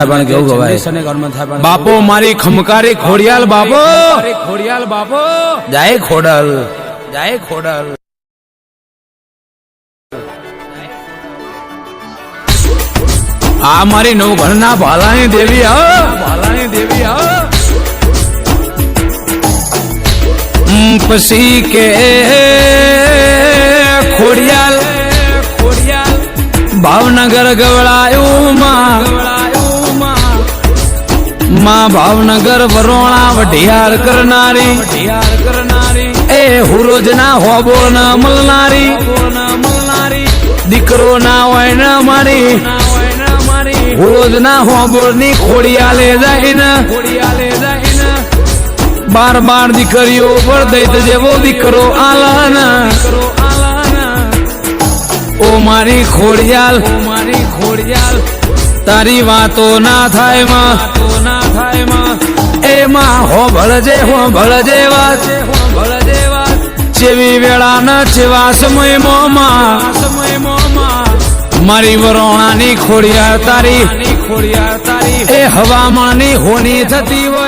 કેવું ગવાય બાપો મારી ખમકારી ખોડિયાલ બાપો જાય ખોડલ આ મારી નવઘણના ભાલાની દેવી પછી કે ખોડિયાલ ભાવનગર ગવડાયું માં ભાવનગર વરોણા વઢિયાર કરનારી એ હુરોજ ના હોબો ના મળનારી દીકરો ના હોય ને મારી હુરોજ ના હોબો ની ખોડિયાલે જાય ને બાર દીકરીઓ પર દૈત જેવો દીકરો આલાન ઓ મારી ખોડિયાલ તારી વાતો ના થાય માં એમાં હો ભળજે વાત ચેવી વેળા ન ચેવા સમયમાં મારી વરોણાની ખોડિયાર તારી એ હવામાની હોની થતી હોય